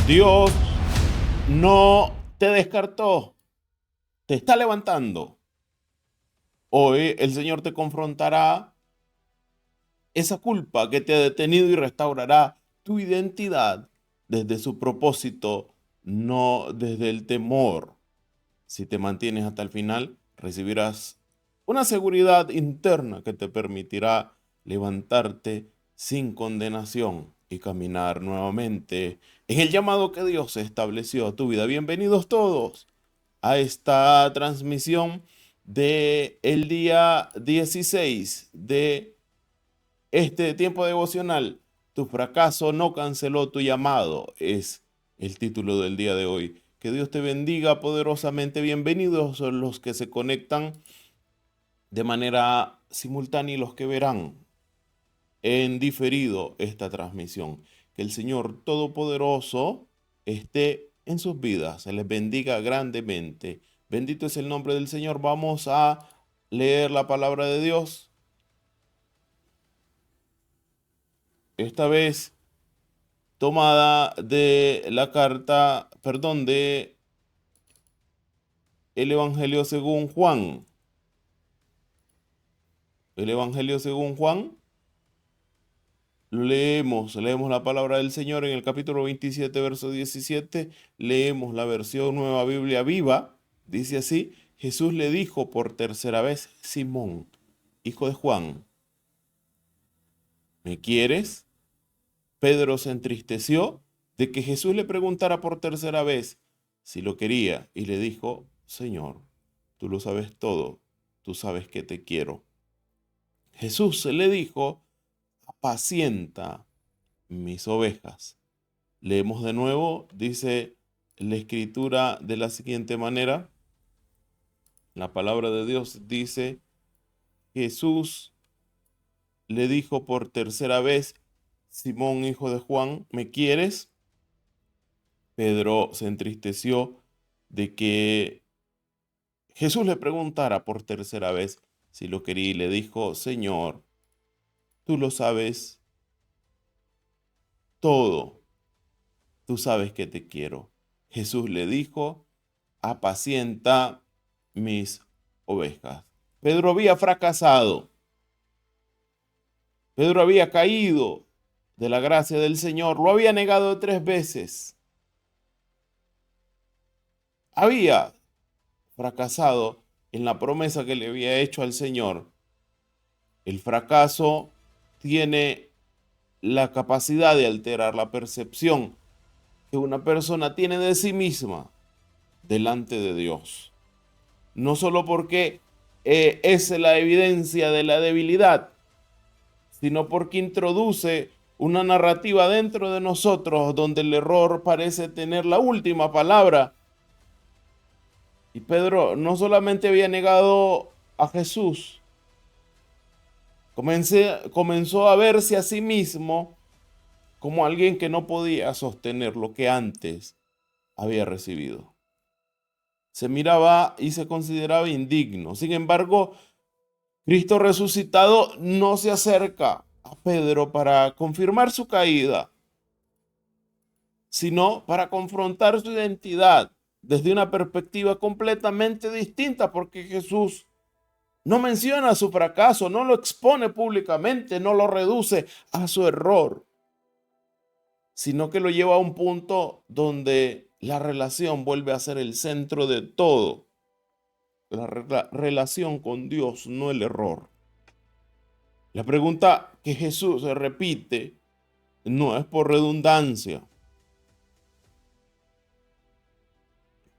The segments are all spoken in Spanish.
Dios no te descartó, te está levantando. Hoy el Señor te confrontará esa culpa que te ha detenido y restaurará tu identidad desde su propósito, no desde el temor. Si te mantienes hasta el final, recibirás una seguridad interna que te permitirá levantarte sin condenación y caminar nuevamente en el llamado que Dios estableció a tu vida. Bienvenidos todos a esta transmisión de el día 16 de este tiempo devocional. Tu fracaso no canceló tu llamado, es el título del día de hoy. Que Dios te bendiga poderosamente. Bienvenidos los que se conectan de manera simultánea y los que verán en diferido esta transmisión. Que el Señor Todopoderoso esté en sus vidas, se les bendiga grandemente. Bendito es el nombre del Señor. Vamos a leer la palabra de Dios. Esta vez tomada de la carta, perdón, de el Evangelio según Juan. El Evangelio según Juan. Leemos la palabra del Señor en el capítulo 27, verso 17. Leemos la versión Nueva Biblia Viva. Dice así: Jesús le dijo por tercera vez: Simón, hijo de Juan, ¿me quieres? Pedro se entristeció de que Jesús le preguntara por tercera vez si lo quería y le dijo: Señor, tú lo sabes todo, tú sabes que te quiero. Jesús le dijo: apacienta mis ovejas. Leemos de nuevo, dice la escritura de la siguiente manera. La palabra de Dios dice: Jesús le dijo por tercera vez: Simón, hijo de Juan, ¿me quieres? Pedro se entristeció de que Jesús le preguntara por tercera vez si lo quería y le dijo: Señor, tú lo sabes todo, tú sabes que te quiero. Jesús le dijo: apacienta mis ovejas. Pedro había fracasado. Pedro había caído de la gracia del Señor. Lo había negado 3 veces. Había fracasado en la promesa que le había hecho al Señor. El fracaso tiene la capacidad de alterar la percepción que una persona tiene de sí misma delante de Dios. No solo porque es la evidencia de la debilidad, sino porque introduce una narrativa dentro de nosotros donde el error parece tener la última palabra. Y Pedro no solamente había negado a Jesús, comenzó a verse a sí mismo como alguien que no podía sostener lo que antes había recibido. Se miraba y se consideraba indigno. Sin embargo, Cristo resucitado no se acerca a Pedro para confirmar su caída, sino para confrontar su identidad desde una perspectiva completamente distinta, porque Jesús no menciona su fracaso, no lo expone públicamente, no lo reduce a su error, sino que lo lleva a un punto donde la relación vuelve a ser el centro de todo. La relación con Dios, no el error. La pregunta que Jesús se repite no es por redundancia,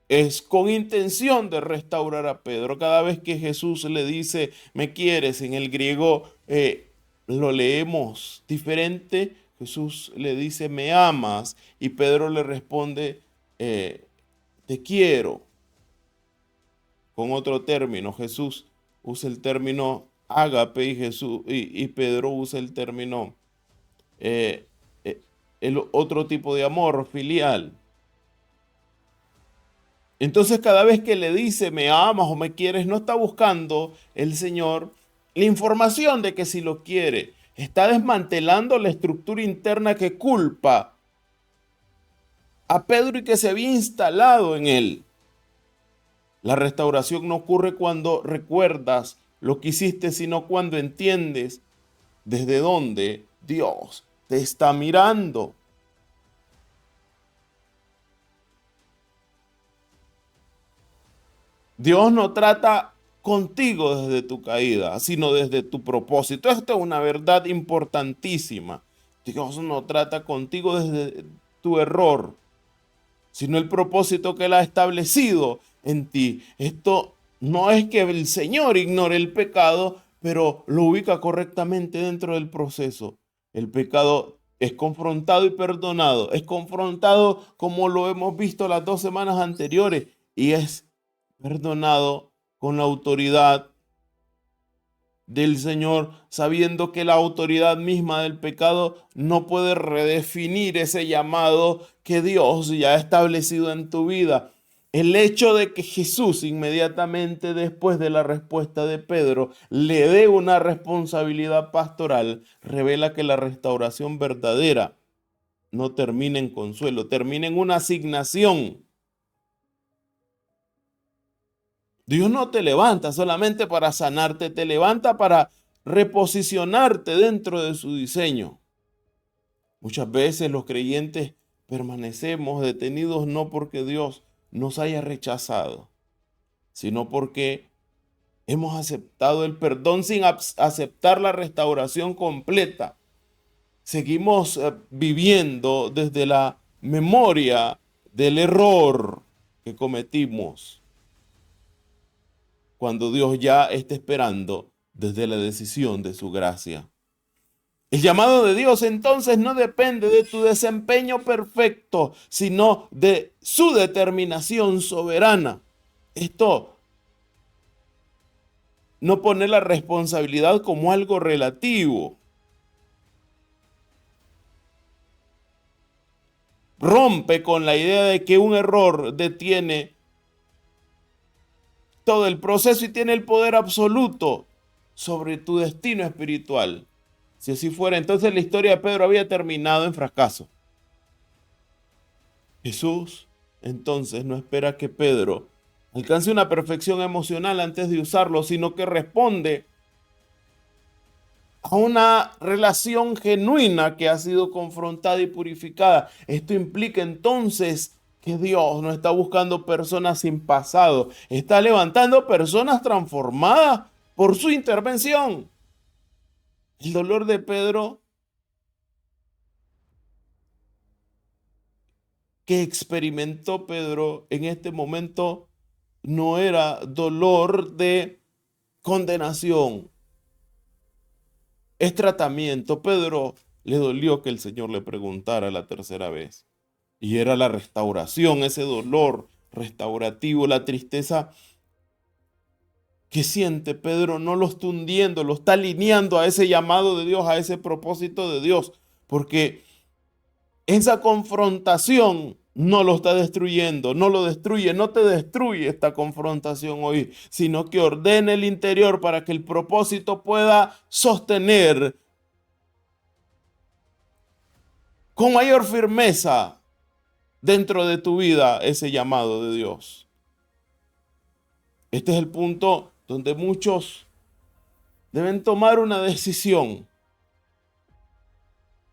es con intención de restaurar a Pedro. Cada vez que Jesús le dice: ¿me quieres? En el griego lo leemos diferente. Jesús le dice: ¿me amas? Y Pedro le responde: te quiero. Con otro término, Jesús usa el término ágape y Pedro usa el término, eh, eh, el otro tipo de amor filial. Entonces, cada vez que le dice me amas o me quieres, no está buscando el Señor la información de que si lo quiere. Está desmantelando la estructura interna que culpa a Pedro y que se había instalado en él. La restauración no ocurre cuando recuerdas lo que hiciste, sino cuando entiendes desde dónde Dios te está mirando. Dios no trata contigo desde tu caída, sino desde tu propósito. Esto es una verdad importantísima. Dios no trata contigo desde tu error, sino el propósito que Él ha establecido en ti. Esto no es que el Señor ignore el pecado, pero lo ubica correctamente dentro del proceso. El pecado es confrontado y perdonado. Es confrontado como lo hemos visto las 2 semanas anteriores y es perdonado con la autoridad del Señor, sabiendo que la autoridad misma del pecado no puede redefinir ese llamado que Dios ya ha establecido en tu vida. El hecho de que Jesús, inmediatamente después de la respuesta de Pedro, le dé una responsabilidad pastoral, revela que la restauración verdadera no termina en consuelo, termina en una asignación. Dios no te levanta solamente para sanarte, te levanta para reposicionarte dentro de su diseño. Muchas veces los creyentes permanecemos detenidos no porque Dios nos haya rechazado, sino porque hemos aceptado el perdón sin aceptar la restauración completa. Seguimos viviendo desde la memoria del error que cometimos, cuando Dios ya está esperando desde la decisión de su gracia. El llamado de Dios entonces no depende de tu desempeño perfecto, sino de su determinación soberana. Esto no pone la responsabilidad como algo relativo. Rompe con la idea de que un error detiene todo el proceso y tiene el poder absoluto sobre tu destino espiritual. Si así fuera, entonces la historia de Pedro había terminado en fracaso. Jesús, entonces, no espera que Pedro alcance una perfección emocional antes de usarlo, sino que responde a una relación genuina que ha sido confrontada y purificada. Esto implica entonces que Dios no está buscando personas sin pasado, está levantando personas transformadas por su intervención. El dolor de Pedro que experimentó Pedro en este momento no era dolor de condenación, es tratamiento. Pedro le dolió que el Señor le preguntara la tercera vez. Y era la restauración, ese dolor restaurativo, la tristeza que siente Pedro no lo está hundiendo, lo está alineando a ese llamado de Dios, a ese propósito de Dios, porque esa confrontación no lo está destruyendo, no lo destruye, no te destruye esta confrontación hoy, sino que ordena el interior para que el propósito pueda sostener con mayor firmeza dentro de tu vida ese llamado de Dios. Este es el punto donde muchos deben tomar una decisión.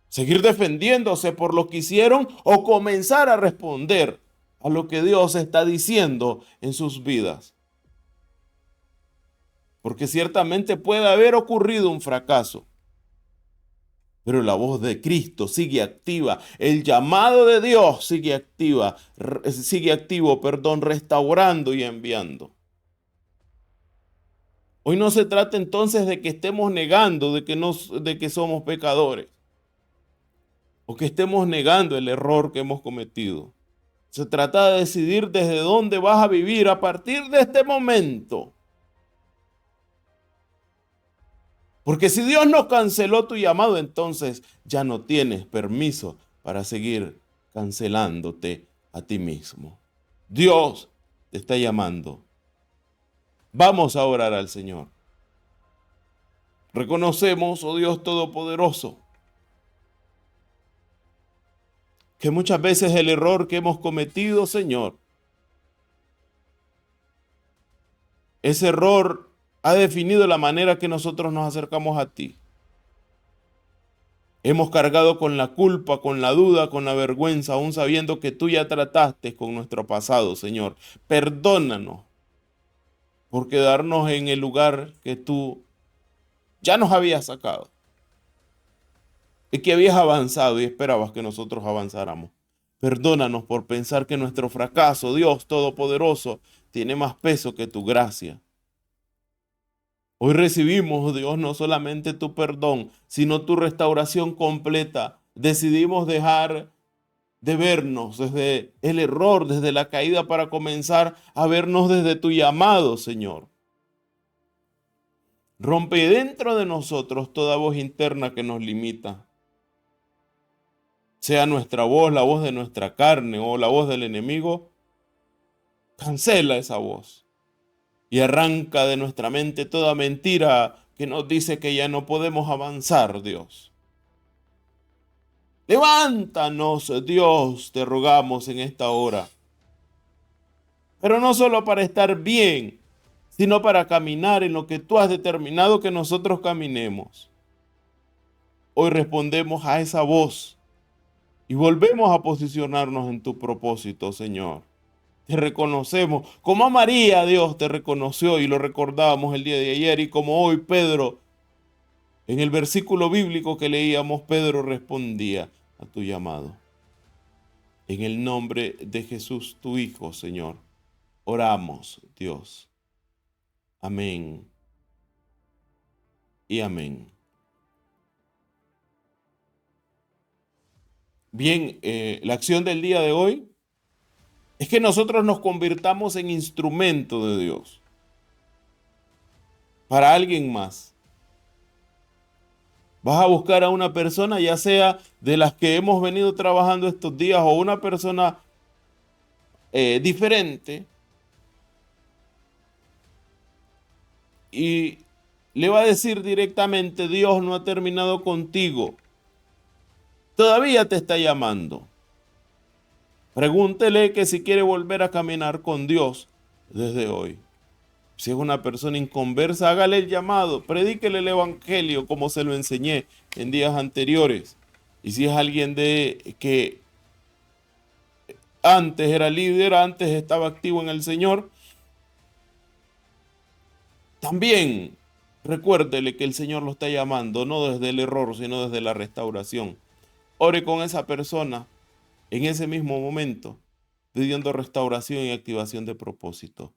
Seguir defendiéndose por lo que hicieron o comenzar a responder a lo que Dios está diciendo en sus vidas. Porque ciertamente puede haber ocurrido un fracaso, pero la voz de Cristo sigue activa, el llamado de Dios sigue activo, restaurando y enviando. Hoy no se trata entonces de que estemos negando de que somos pecadores o que estemos negando el error que hemos cometido. Se trata de decidir desde dónde vas a vivir a partir de este momento. Porque si Dios no canceló tu llamado, entonces ya no tienes permiso para seguir cancelándote a ti mismo. Dios te está llamando. Vamos a orar al Señor. Reconocemos, oh Dios Todopoderoso, que muchas veces el error que hemos cometido, Señor, ese error ha definido la manera que nosotros nos acercamos a ti. Hemos cargado con la culpa, con la duda, con la vergüenza, aún sabiendo que tú ya trataste con nuestro pasado, Señor. Perdónanos por quedarnos en el lugar que tú ya nos habías sacado y que habías avanzado y esperabas que nosotros avanzáramos. Perdónanos por pensar que nuestro fracaso, Dios Todopoderoso, tiene más peso que tu gracia. Hoy recibimos, oh Dios, no solamente tu perdón, sino tu restauración completa. Decidimos dejar de vernos desde el error, desde la caída, para comenzar a vernos desde tu llamado, Señor. Rompe dentro de nosotros toda voz interna que nos limita. Sea nuestra voz, la voz de nuestra carne o la voz del enemigo, cancela esa voz y arranca de nuestra mente toda mentira que nos dice que ya no podemos avanzar, Dios. Levántanos, Dios, te rogamos en esta hora. Pero no solo para estar bien, sino para caminar en lo que tú has determinado que nosotros caminemos. Hoy respondemos a esa voz y volvemos a posicionarnos en tu propósito, Señor. Te reconocemos, como a María, Dios te reconoció y lo recordábamos el día de ayer, y como hoy Pedro, en el versículo bíblico que leíamos, Pedro respondía a tu llamado. En el nombre de Jesús, tu Hijo, Señor, oramos, Dios. Amén y amén. Bien, la acción del día de hoy es que nosotros nos convirtamos en instrumento de Dios para alguien más. Vas a buscar a una persona, ya sea de las que hemos venido trabajando estos días o una persona diferente, y le va a decir directamente: Dios no ha terminado contigo, todavía te está llamando. Pregúntele que si quiere volver a caminar con Dios desde hoy. Si es una persona inconversa, hágale el llamado, predíquele el evangelio como se lo enseñé en días anteriores. Y si es alguien de que antes era líder, antes estaba activo en el Señor, también recuérdele que el Señor lo está llamando, no desde el error, sino desde la restauración. Ore con esa persona en ese mismo momento, pidiendo restauración y activación de propósito.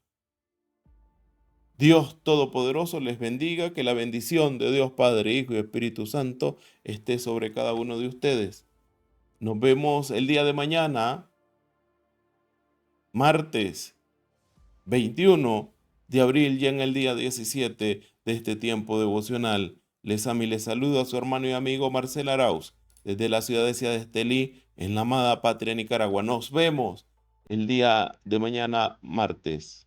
Dios Todopoderoso les bendiga, que la bendición de Dios Padre, Hijo y Espíritu Santo esté sobre cada uno de ustedes. Nos vemos el día de mañana, martes 21 de abril, ya en el día 17 de este tiempo devocional. Les amo y les saludo a su hermano y amigo Marcel Arauz, desde la ciudad de Ciudad de Estelí, en la amada patria Nicaragua. Nos vemos el día de mañana, martes.